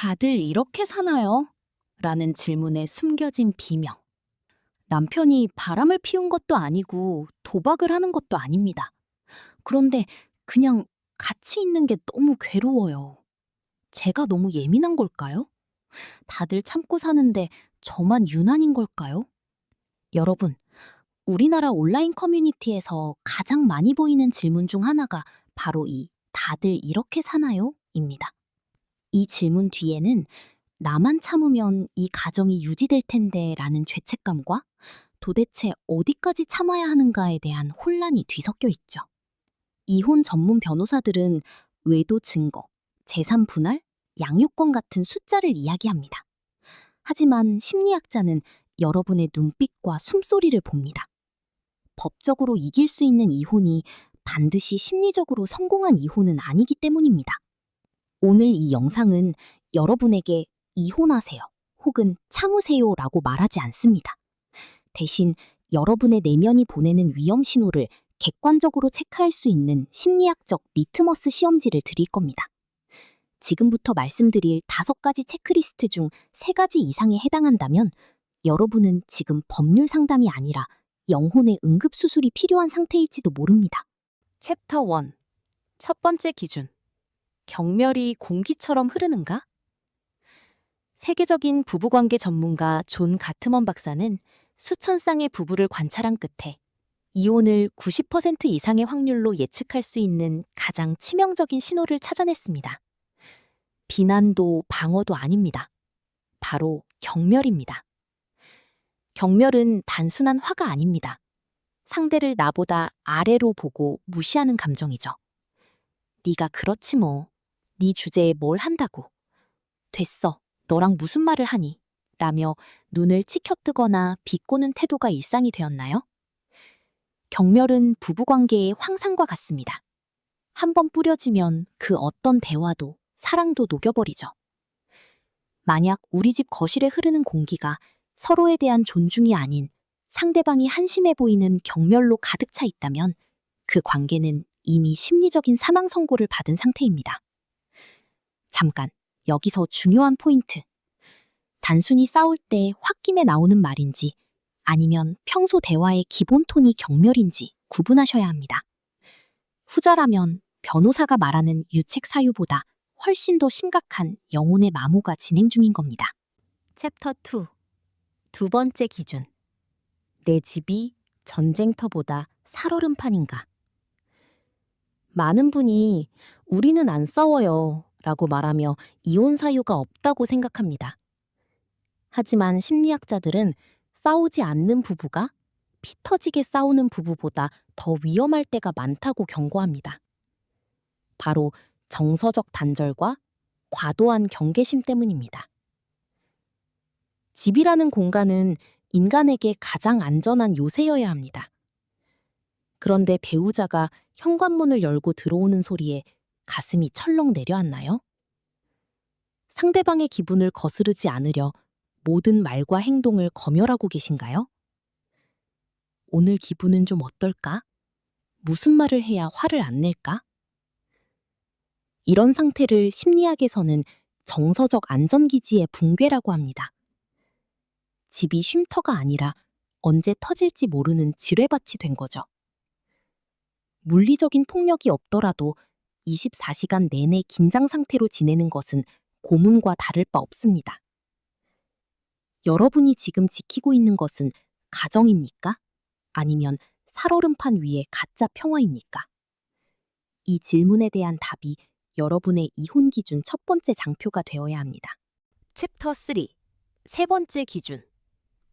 다들 이렇게 사나요? 라는 질문에 숨겨진 비명. 남편이 바람을 피운 것도 아니고 도박을 하는 것도 아닙니다. 그런데 그냥 같이 있는 게 너무 괴로워요. 제가 너무 예민한 걸까요? 다들 참고 사는데 저만 유난인 걸까요? 여러분, 우리나라 온라인 커뮤니티에서 가장 많이 보이는 질문 중 하나가 바로 이 다들 이렇게 사나요? 입니다. 이 질문 뒤에는 나만 참으면 이 가정이 유지될 텐데 라는 죄책감과 도대체 어디까지 참아야 하는가에 대한 혼란이 뒤섞여 있죠. 이혼 전문 변호사들은 외도 증거, 재산 분할, 양육권 같은 숫자를 이야기합니다. 하지만 심리학자는 여러분의 눈빛과 숨소리를 봅니다. 법적으로 이길 수 있는 이혼이 반드시 심리적으로 성공한 이혼은 아니기 때문입니다. 오늘 이 영상은 여러분에게 이혼하세요 혹은 참으세요라고 말하지 않습니다. 대신 여러분의 내면이 보내는 위험 신호를 객관적으로 체크할 수 있는 심리학적 리트머스 시험지를 드릴 겁니다. 지금부터 말씀드릴 5가지 체크리스트 중 3가지 이상에 해당한다면 여러분은 지금 법률 상담이 아니라 영혼의 응급수술이 필요한 상태일지도 모릅니다. 챕터 1. 첫 번째 기준. 경멸이 공기처럼 흐르는가? 세계적인 부부관계 전문가 존 가트먼 박사는 수천 쌍의 부부를 관찰한 끝에 이혼을 90% 이상의 확률로 예측할 수 있는 가장 치명적인 신호를 찾아냈습니다. 비난도 방어도 아닙니다. 바로 경멸입니다. 경멸은 단순한 화가 아닙니다. 상대를 나보다 아래로 보고 무시하는 감정이죠. 네가 그렇지 뭐. 네 주제에 뭘 한다고. 됐어. 너랑 무슨 말을 하니? 라며 눈을 치켜뜨거나 비꼬는 태도가 일상이 되었나요? 경멸은 부부관계의 황산과 같습니다. 한번 뿌려지면 그 어떤 대화도 사랑도 녹여버리죠. 만약 우리 집 거실에 흐르는 공기가 서로에 대한 존중이 아닌 상대방이 한심해 보이는 경멸로 가득 차 있다면 그 관계는 이미 심리적인 사망 선고를 받은 상태입니다. 잠깐, 여기서 중요한 포인트. 단순히 싸울 때 홧김에 나오는 말인지 아니면 평소 대화의 기본 톤이 경멸인지 구분하셔야 합니다. 후자라면 변호사가 말하는 유책 사유보다 훨씬 더 심각한 영혼의 마모가 진행 중인 겁니다. 챕터 2. 두 번째 기준. 내 집이 전쟁터보다 살얼음판인가? 많은 분이 우리는 안 싸워요 라고 말하며 이혼 사유가 없다고 생각합니다. 하지만 심리학자들은 싸우지 않는 부부가 피 터지게 싸우는 부부보다 더 위험할 때가 많다고 경고합니다. 바로 정서적 단절과 과도한 경계심 때문입니다. 집이라는 공간은 인간에게 가장 안전한 요새여야 합니다. 그런데 배우자가 현관문을 열고 들어오는 소리에 가슴이 철렁 내려앉나요? 상대방의 기분을 거스르지 않으려 모든 말과 행동을 검열하고 계신가요? 오늘 기분은 좀 어떨까? 무슨 말을 해야 화를 안 낼까? 이런 상태를 심리학에서는 정서적 안전기지의 붕괴라고 합니다. 집이 쉼터가 아니라 언제 터질지 모르는 지뢰밭이 된 거죠. 물리적인 폭력이 없더라도 24시간 내내 긴장 상태로 지내는 것은 고문과 다를 바 없습니다. 여러분이 지금 지키고 있는 것은 가정입니까? 아니면 살얼음판 위의 가짜 평화입니까? 이 질문에 대한 답이 여러분의 이혼 기준 첫 번째 장표가 되어야 합니다. 챕터 3. 세 번째 기준.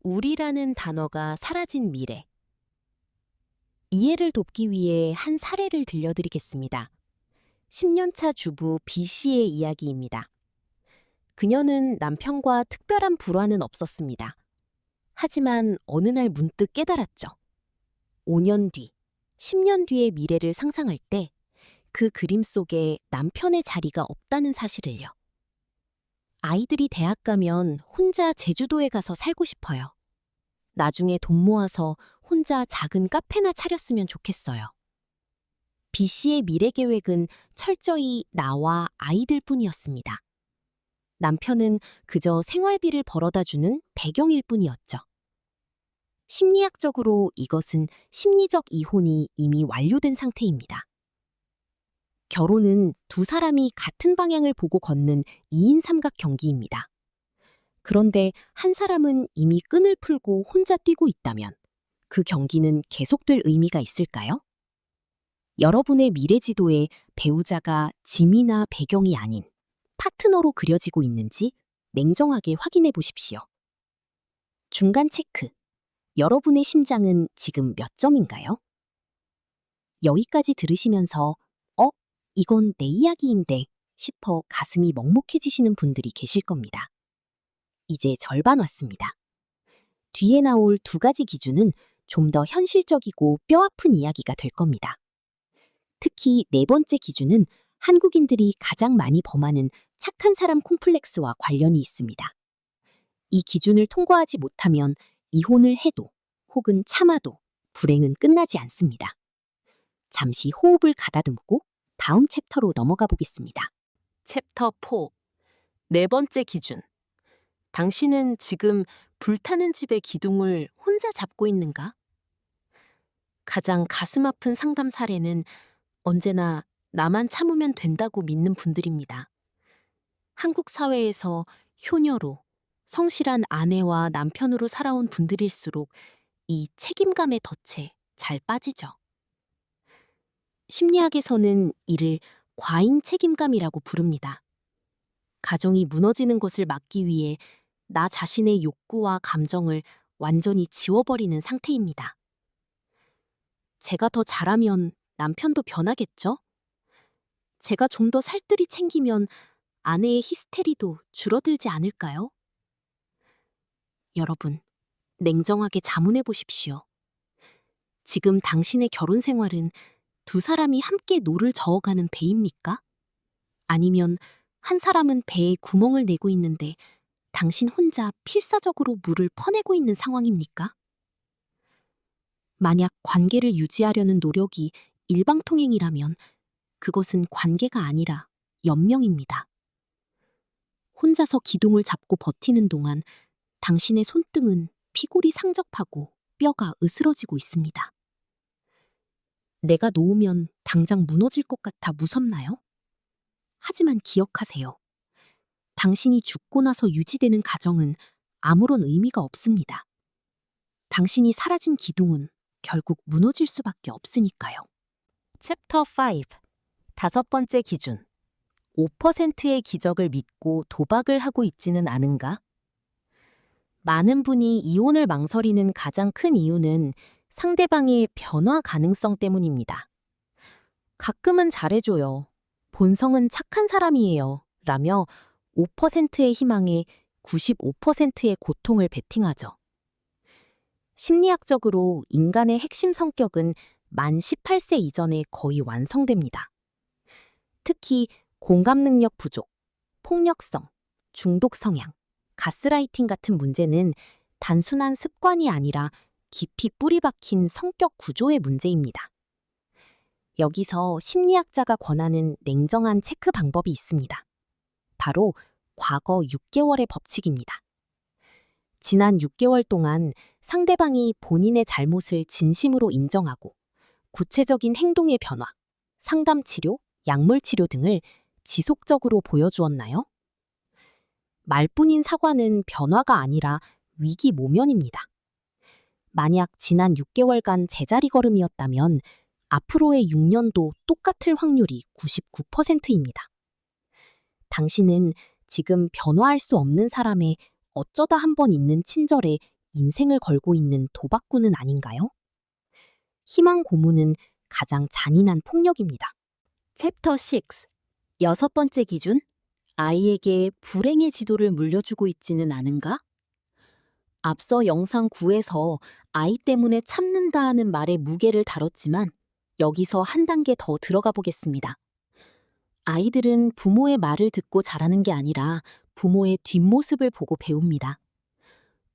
우리라는 단어가 사라진 미래. 이해를 돕기 위해 한 사례를 들려드리겠습니다. 10년차 주부 B씨의 이야기입니다. 그녀는 남편과 특별한 불화는 없었습니다. 하지만 어느 날 문득 깨달았죠. 5년 뒤, 10년 뒤의 미래를 상상할 때 그 그림 속에 남편의 자리가 없다는 사실을요. 아이들이 대학 가면 혼자 제주도에 가서 살고 싶어요. 나중에 돈 모아서 혼자 작은 카페나 차렸으면 좋겠어요. B씨의 미래 계획은 철저히 나와 아이들 뿐이었습니다. 남편은 그저 생활비를 벌어다주는 배경일 뿐이었죠. 심리학적으로 이것은 심리적 이혼이 이미 완료된 상태입니다. 결혼은 두 사람이 같은 방향을 보고 걷는 2인 삼각 경기입니다. 그런데 한 사람은 이미 끈을 풀고 혼자 뛰고 있다면 그 경기는 계속될 의미가 있을까요? 여러분의 미래 지도에 배우자가 짐이나 배경이 아닌 파트너로 그려지고 있는지 냉정하게 확인해 보십시오. 중간 체크. 여러분의 심장은 지금 몇 점인가요? 여기까지 들으시면서 이건 내 이야기인데 싶어 가슴이 먹먹해지시는 분들이 계실 겁니다. 이제 절반 왔습니다. 뒤에 나올 두 가지 기준은 좀 더 현실적이고 뼈아픈 이야기가 될 겁니다. 특히 네 번째 기준은 한국인들이 가장 많이 범하는 착한 사람 콤플렉스와 관련이 있습니다. 이 기준을 통과하지 못하면 이혼을 해도 혹은 참아도 불행은 끝나지 않습니다. 잠시 호흡을 가다듬고 다음 챕터로 넘어가 보겠습니다. 챕터 4. 네 번째 기준. 당신은 지금 불타는 집의 기둥을 혼자 잡고 있는가? 가장 가슴 아픈 상담 사례는 언제나 나만 참으면 된다고 믿는 분들입니다. 한국 사회에서 효녀로, 성실한 아내와 남편으로 살아온 분들일수록 이 책임감의 덫에 잘 빠지죠. 심리학에서는 이를 과잉 책임감이라고 부릅니다. 가정이 무너지는 것을 막기 위해 나 자신의 욕구와 감정을 완전히 지워버리는 상태입니다. 제가 더 잘하면 남편도 변하겠죠? 제가 좀 더 살뜰히 챙기면 아내의 히스테리도 줄어들지 않을까요? 여러분, 냉정하게 자문해 보십시오. 지금 당신의 결혼 생활은 두 사람이 함께 노를 저어가는 배입니까? 아니면 한 사람은 배에 구멍을 내고 있는데 당신 혼자 필사적으로 물을 퍼내고 있는 상황입니까? 만약 관계를 유지하려는 노력이 일방통행이라면 그것은 관계가 아니라 연명입니다. 혼자서 기둥을 잡고 버티는 동안 당신의 손등은 피골이 상접하고 뼈가 으스러지고 있습니다. 내가 놓으면 당장 무너질 것 같아 무섭나요? 하지만 기억하세요. 당신이 죽고 나서 유지되는 가정은 아무런 의미가 없습니다. 당신이 사라진 기둥은 결국 무너질 수밖에 없으니까요. 챕터 5. 다섯 번째 기준. 5%의 기적을 믿고 도박을 하고 있지는 않은가? 많은 분이 이혼을 망설이는 가장 큰 이유는 상대방의 변화 가능성 때문입니다. 가끔은 잘해줘요. 본성은 착한 사람이에요. 라며 5%의 희망에 95%의 고통을 베팅하죠. 심리학적으로 인간의 핵심 성격은 만 18세 이전에 거의 완성됩니다. 특히 공감 능력 부족, 폭력성, 중독 성향, 가스라이팅 같은 문제는 단순한 습관이 아니라 깊이 뿌리 박힌 성격 구조의 문제입니다. 여기서 심리학자가 권하는 냉정한 체크 방법이 있습니다. 바로 과거 6개월의 법칙입니다. 지난 6개월 동안 상대방이 본인의 잘못을 진심으로 인정하고 구체적인 행동의 변화, 상담 치료, 약물 치료 등을 지속적으로 보여주었나요? 말뿐인 사과는 변화가 아니라 위기 모면입니다. 만약 지난 6개월간 제자리 걸음이었다면 앞으로의 6년도 똑같을 확률이 99%입니다. 당신은 지금 변화할 수 없는 사람의 어쩌다 한번 있는 친절에 인생을 걸고 있는 도박꾼은 아닌가요? 희망 고문은 가장 잔인한 폭력입니다. 챕터 6. 여섯 번째 기준. 아이에게 불행의 지도를 물려주고 있지는 않은가? 앞서 영상 9에서 아이 때문에 참는다는 말의 무게를 다뤘지만 여기서 한 단계 더 들어가 보겠습니다. 아이들은 부모의 말을 듣고 자라는 게 아니라 부모의 뒷모습을 보고 배웁니다.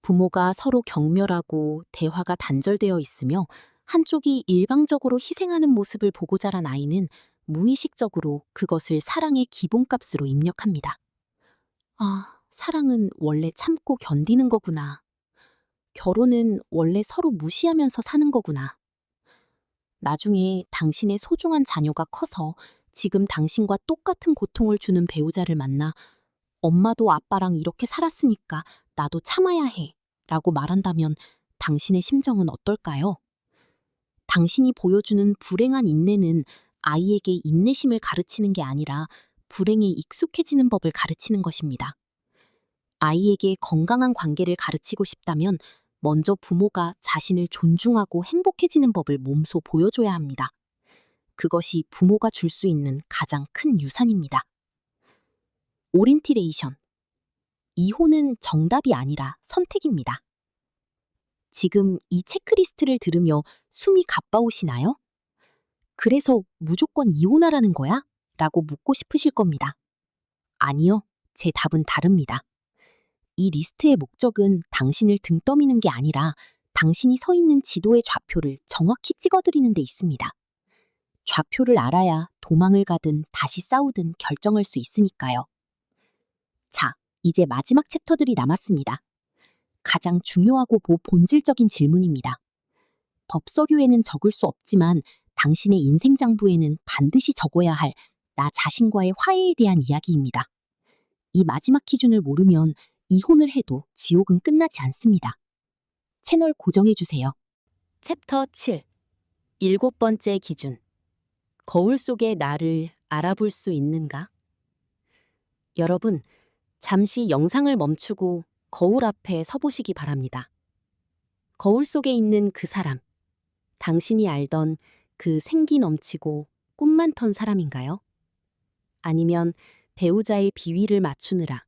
부모가 서로 경멸하고 대화가 단절되어 있으며 한쪽이 일방적으로 희생하는 모습을 보고 자란 아이는 무의식적으로 그것을 사랑의 기본값으로 입력합니다. 아, 사랑은 원래 참고 견디는 거구나. 결혼은 원래 서로 무시하면서 사는 거구나. 나중에 당신의 소중한 자녀가 커서 지금 당신과 똑같은 고통을 주는 배우자를 만나 엄마도 아빠랑 이렇게 살았으니까 나도 참아야 해 라고 말한다면 당신의 심정은 어떨까요? 당신이 보여주는 불행한 인내는 아이에게 인내심을 가르치는 게 아니라 불행에 익숙해지는 법을 가르치는 것입니다. 아이에게 건강한 관계를 가르치고 싶다면 먼저 부모가 자신을 존중하고 행복해지는 법을 몸소 보여줘야 합니다. 그것이 부모가 줄 수 있는 가장 큰 유산입니다. 오리엔티레이션. 이혼은 정답이 아니라 선택입니다. 지금 이 체크리스트를 들으며 숨이 가빠오시나요? 그래서 무조건 이혼하라는 거야? 라고 묻고 싶으실 겁니다. 아니요, 제 답은 다릅니다. 이 리스트의 목적은 당신을 등 떠미는 게 아니라 당신이 서 있는 지도의 좌표를 정확히 찍어드리는 데 있습니다. 좌표를 알아야 도망을 가든 다시 싸우든 결정할 수 있으니까요. 자, 이제 마지막 챕터들이 남았습니다. 가장 중요하고 본질적인 질문입니다. 법서류에는 적을 수 없지만 당신의 인생 장부에는 반드시 적어야 할 나 자신과의 화해에 대한 이야기입니다. 이 마지막 기준을 모르면 이혼을 해도 지옥은 끝나지 않습니다. 채널 고정해주세요. 챕터 7. 7번째 기준. 거울 속의 나를 알아볼 수 있는가? 여러분, 잠시 영상을 멈추고 거울 앞에 서보시기 바랍니다. 거울 속에 있는 그 사람, 당신이 알던 그 생기 넘치고 꿈 많던 사람인가요? 아니면 배우자의 비위를 맞추느라,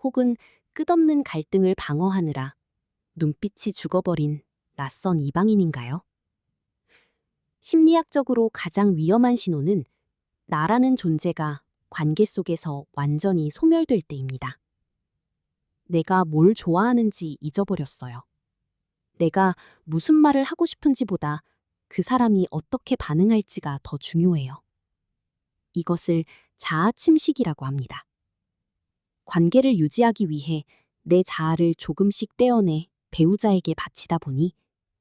혹은 끝없는 갈등을 방어하느라 눈빛이 죽어버린 낯선 이방인인가요? 심리학적으로 가장 위험한 신호는 나라는 존재가 관계 속에서 완전히 소멸될 때입니다. 내가 뭘 좋아하는지 잊어버렸어요. 내가 무슨 말을 하고 싶은지보다 그 사람이 어떻게 반응할지가 더 중요해요. 이것을 자아 침식이라고 합니다. 관계를 유지하기 위해 내 자아를 조금씩 떼어내 배우자에게 바치다 보니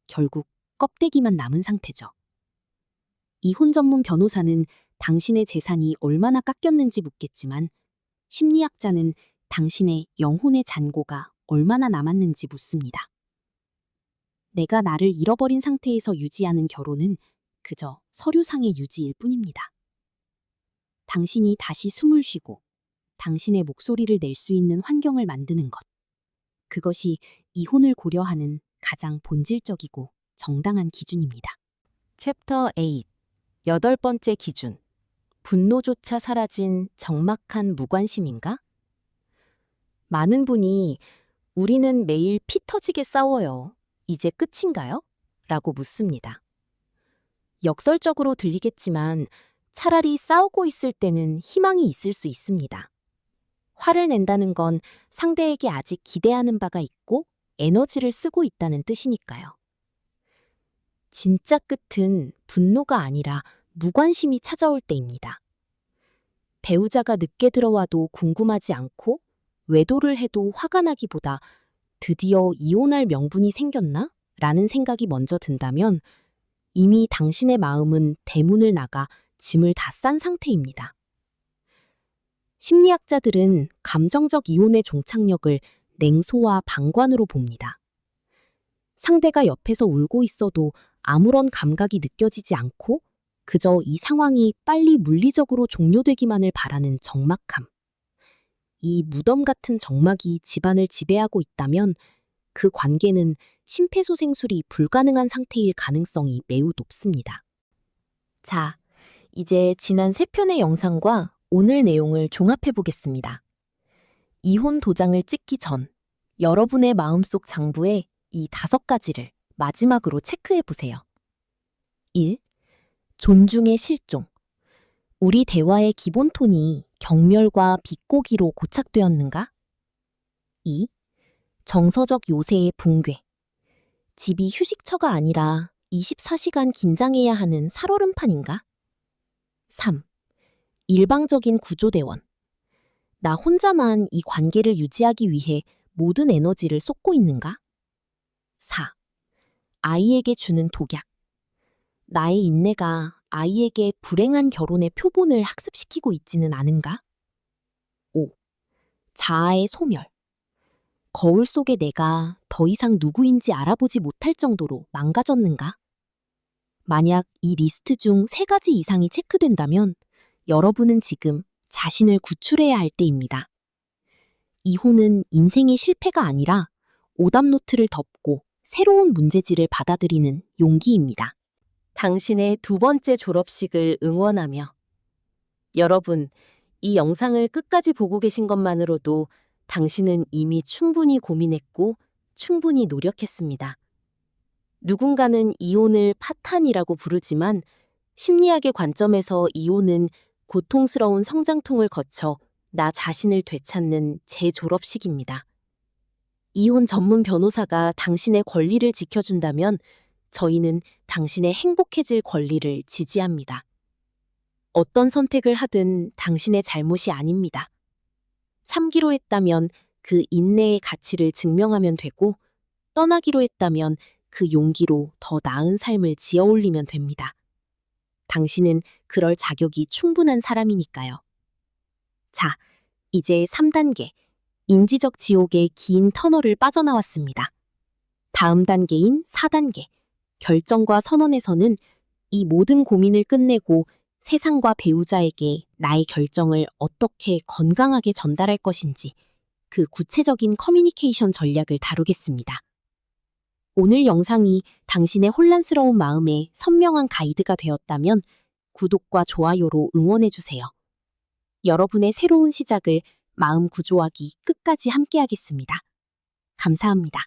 결국 껍데기만 남은 상태죠. 이혼 전문 변호사는 당신의 재산이 얼마나 깎였는지 묻겠지만 심리학자는 당신의 영혼의 잔고가 얼마나 남았는지 묻습니다. 내가 나를 잃어버린 상태에서 유지하는 결혼은 그저 서류상의 유지일 뿐입니다. 당신이 다시 숨을 쉬고 당신의 목소리를 낼 수 있는 환경을 만드는 것. 그것이 이혼을 고려하는 가장 본질적이고 정당한 기준입니다. 챕터 8. 8번째 기준. 분노조차 사라진 적막한 무관심인가? 많은 분이 우리는 매일 피 터지게 싸워요. 이제 끝인가요? 라고 묻습니다. 역설적으로 들리겠지만 차라리 싸우고 있을 때는 희망이 있을 수 있습니다. 화를 낸다는 건 상대에게 아직 기대하는 바가 있고 에너지를 쓰고 있다는 뜻이니까요. 진짜 끝은 분노가 아니라 무관심이 찾아올 때입니다. 배우자가 늦게 들어와도 궁금하지 않고 외도를 해도 화가 나기보다 드디어 이혼할 명분이 생겼나? 라는 생각이 먼저 든다면 이미 당신의 마음은 대문을 나가 짐을 다 싼 상태입니다. 심리학자들은 감정적 이혼의 종착역을 냉소와 방관으로 봅니다. 상대가 옆에서 울고 있어도 아무런 감각이 느껴지지 않고 그저 이 상황이 빨리 물리적으로 종료되기만을 바라는 적막함. 이 무덤 같은 적막이 집안을 지배하고 있다면 그 관계는 심폐소생술이 불가능한 상태일 가능성이 매우 높습니다. 자, 이제 지난 3편의 영상과 오늘 내용을 종합해 보겠습니다. 이혼 도장을 찍기 전 여러분의 마음속 장부에 이 5가지를 마지막으로 체크해 보세요. 1. 존중의 실종. 우리 대화의 기본 톤이 경멸과 비꼬기로 고착되었는가? 2. 정서적 요새의 붕괴. 집이 휴식처가 아니라 24시간 긴장해야 하는 살얼음판인가? 3. 일방적인 구조대원. 나 혼자만 이 관계를 유지하기 위해 모든 에너지를 쏟고 있는가? 4. 아이에게 주는 독약. 나의 인내가 아이에게 불행한 결혼의 표본을 학습시키고 있지는 않은가? 5. 자아의 소멸. 거울 속의 내가 더 이상 누구인지 알아보지 못할 정도로 망가졌는가? 만약 이 리스트 중 3가지 이상이 체크된다면 여러분은 지금 자신을 구출해야 할 때입니다. 이혼은 인생의 실패가 아니라 오답노트를 덮고 새로운 문제지를 받아들이는 용기입니다. 당신의 2번째 졸업식을 응원하며. 여러분, 이 영상을 끝까지 보고 계신 것만으로도 당신은 이미 충분히 고민했고 충분히 노력했습니다. 누군가는 이혼을 파탄이라고 부르지만 심리학의 관점에서 이혼은 고통스러운 성장통을 거쳐 나 자신을 되찾는 재졸업식입니다. 이혼 전문 변호사가 당신의 권리를 지켜준다면 저희는 당신의 행복해질 권리를 지지합니다. 어떤 선택을 하든 당신의 잘못이 아닙니다. 참기로 했다면 그 인내의 가치를 증명하면 되고, 떠나기로 했다면 그 용기로 더 나은 삶을 지어 올리면 됩니다. 당신은 그럴 자격이 충분한 사람이니까요. 자, 이제 3단계, 인지적 지옥의 긴 터널을 빠져나왔습니다. 다음 단계인 4단계, 결정과 선언에서는 이 모든 고민을 끝내고 세상과 배우자에게 나의 결정을 어떻게 건강하게 전달할 것인지 그 구체적인 커뮤니케이션 전략을 다루겠습니다. 오늘 영상이 당신의 혼란스러운 마음에 선명한 가이드가 되었다면 구독과 좋아요로 응원해주세요. 여러분의 새로운 시작을 마음 구조하기 끝까지 함께하겠습니다. 감사합니다.